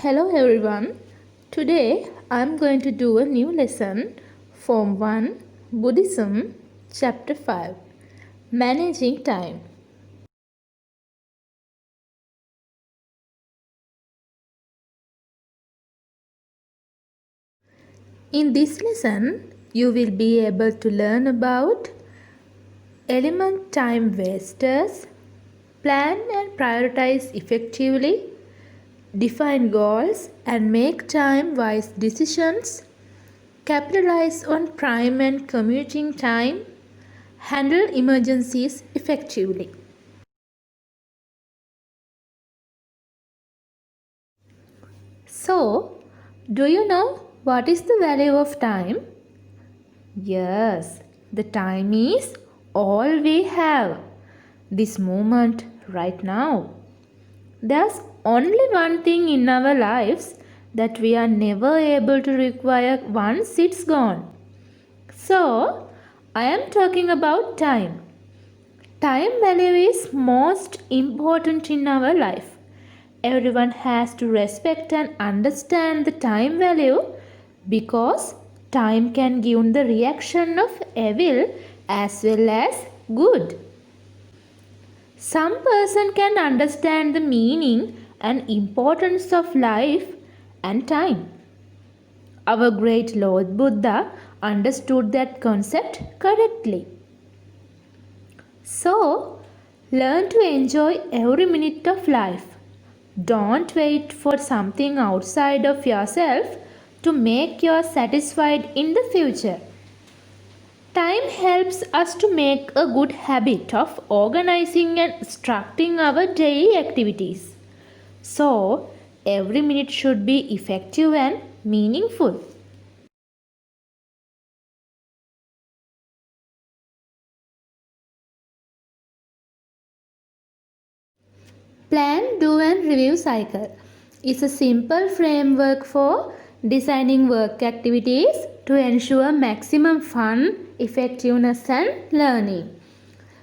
Hello everyone. Today I'm going to do a new lesson, Form 1, Buddhism, Chapter 5, Managing Time. In this lesson, you will be able to learn about element time wasters, plan and prioritize effectively, define goals and make time-wise decisions, capitalize on prime and commuting time, handle emergencies effectively. So, do you know what is the value of time? Yes, the time is all we have. This moment right now. There's only one thing in our lives that we are never able to require once it's gone. So, I am talking about time. Time value is most important in our life. Everyone has to respect and understand the time value because time can give the reaction of evil as well as good. Some person can understand the meaning and importance of life and time. Our great Lord Buddha understood that concept correctly. So, learn to enjoy every minute of life. Don't wait for something outside of yourself to make you satisfied in the future. Time helps us to make a good habit of organizing and structuring our daily activities. So, every minute should be effective and meaningful. Plan, do and review cycle is a simple framework for designing work activities to ensure maximum fun, effectiveness and learning.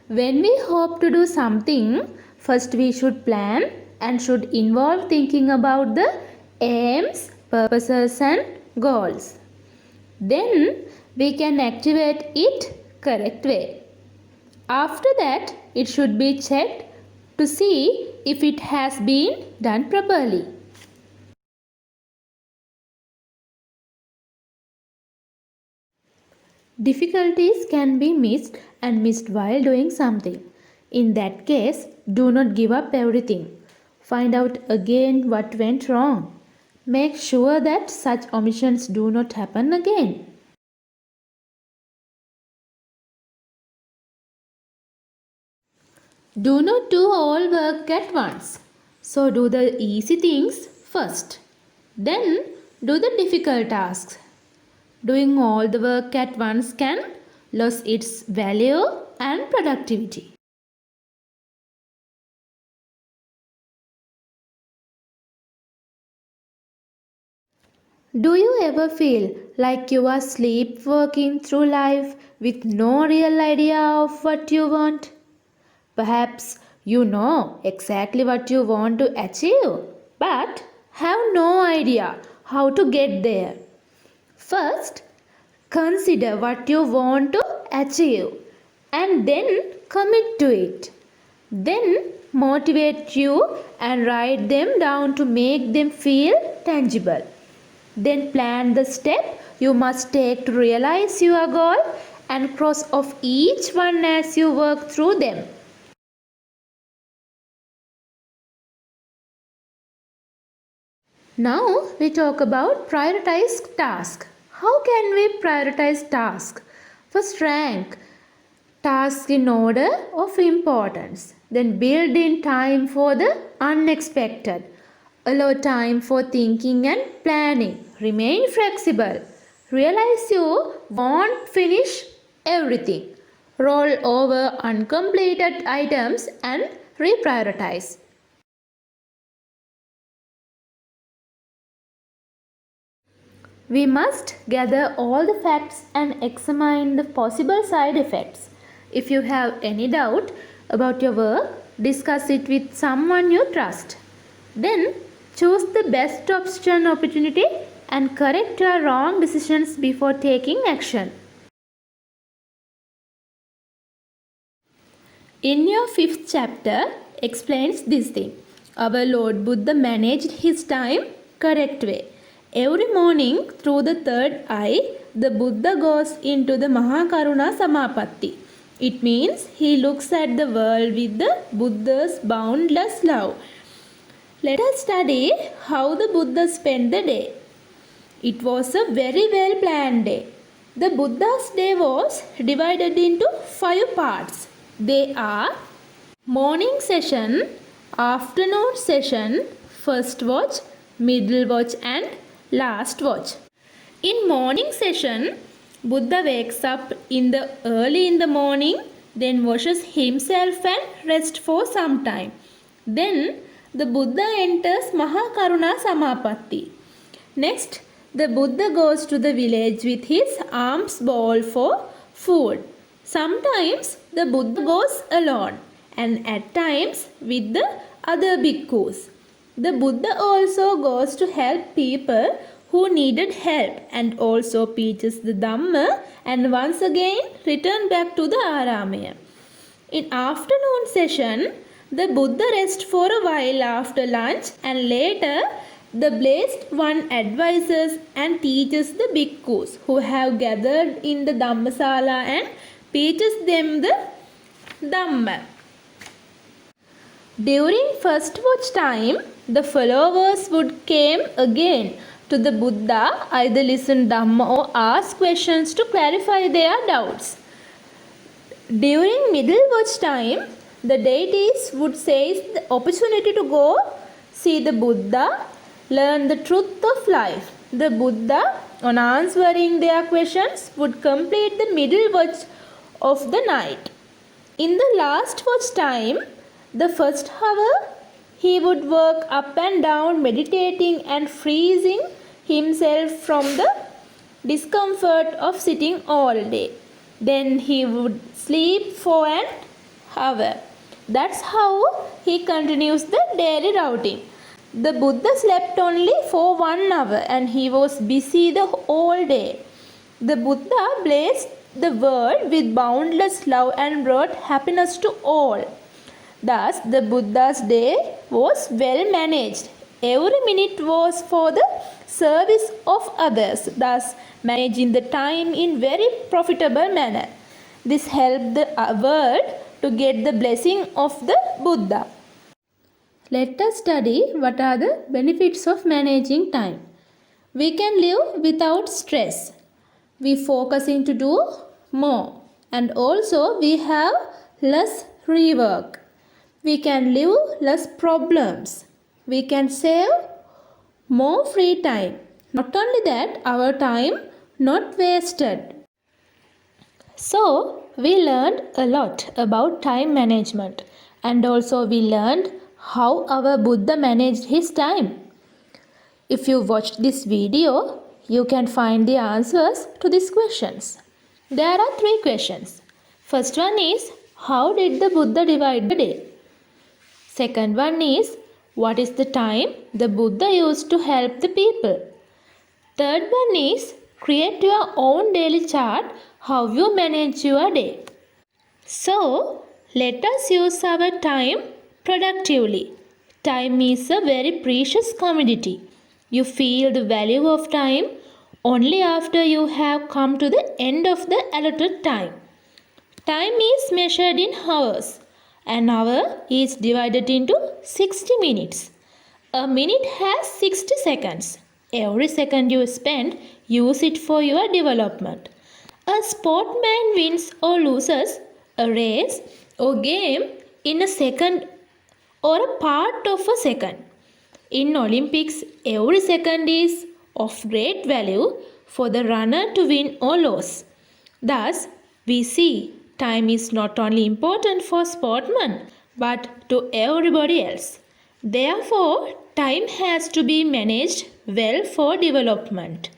When we hope to do something, first we should plan and should involve thinking about the aims, purposes and goals. Then we can activate it correct way. After that, it should be checked to see if it has been done properly. Difficulties can be missed and missed while doing something. In that case, do not give up everything. Find out again what went wrong. Make sure that such omissions do not happen again. Do not do all work at once. So do the easy things first. Then do the difficult tasks. Doing all the work at once can lose its value and productivity. Do you ever feel like you are sleepwalking through life with no real idea of what you want? Perhaps you know exactly what you want to achieve, but have no idea how to get there. First, consider what you want to achieve and then commit to it. Then motivate you and write them down to make them feel tangible. Then plan the step you must take to realize your goal and cross off each one as you work through them. Now we talk about prioritize task. How can we prioritize task? First, rank tasks in order of importance. Then build in time for the unexpected. Allow time for thinking and planning. Remain flexible. Realize you won't finish everything. Roll over uncompleted items and reprioritize. We must gather all the facts and examine the possible side effects. If you have any doubt about your work, discuss it with someone you trust. Then Choose the best option opportunity and correct your wrong decisions before taking action. In your 5th chapter explains this thing. Our Lord Buddha managed his time correct way. Every morning through the third eye, the Buddha goes into the Mahakaruna Samapatti. It means he looks at the world with the Buddha's boundless love. Let us study how the Buddha spent the day. It was a very well planned day. The Buddha's day was divided into 5 parts. They are morning session, afternoon session, first watch, middle watch and last watch. In morning session, Buddha wakes up early in the morning, then washes himself and rests for some time. Then the Buddha enters Mahakaruna Samapatti. Next, the Buddha goes to the village with his alms bowl for food. Sometimes the Buddha goes alone and at times with the other bhikkhus. The Buddha also goes to help people who needed help and also teaches the Dhamma and once again return back to the Aramaya. In afternoon session, the Buddha rests for a while after lunch and later the blessed one advises and teaches the bhikkhus who have gathered in the Dhammasala and teaches them the Dhamma. During first watch time, the followers would come again to the Buddha, either listen Dhamma or ask questions to clarify their doubts. During middle watch time, the deities would seize the opportunity to go see the Buddha, learn the truth of life. The Buddha, on answering their questions, would complete the middle watch of the night. In the last watch time, the first hour, he would walk up and down meditating and freezing himself from the discomfort of sitting all day. Then he would sleep for an hour. That's how he continues the daily routine. The Buddha slept only for 1 hour and he was busy the whole day. The Buddha blessed the world with boundless love and brought happiness to all. Thus, the Buddha's day was well managed. Every minute was for the service of others, thus managing the time in very profitable manner. This helped the world to get the blessing of the Buddha. Let us study what are the benefits of managing time. We can live without stress. We focusing to do more and also we have less rework. We can live less problems. We can save more free time. Not only that, our time not wasted. So, we learned a lot about time management and also we learned how our Buddha managed his time. If you watched this video, you can find the answers to these questions. There are 3 questions. First one is, how did the Buddha divide the day? Second one is, what is the time the Buddha used to help the people? Third one is, create your own daily chart how you manage your day. So, let us use our time productively. Time is a very precious commodity. You feel the value of time only after you have come to the end of the allotted time. Time is measured in hours. An hour is divided into 60 minutes. A minute has 60 seconds. Every second you spend, use it for your development. A sportsman wins or loses a race or game in a second or a part of a second. In Olympics, every second is of great value for the runner to win or lose. Thus, we see time is not only important for sportsmen but to everybody else. Therefore, time has to be managed well for development.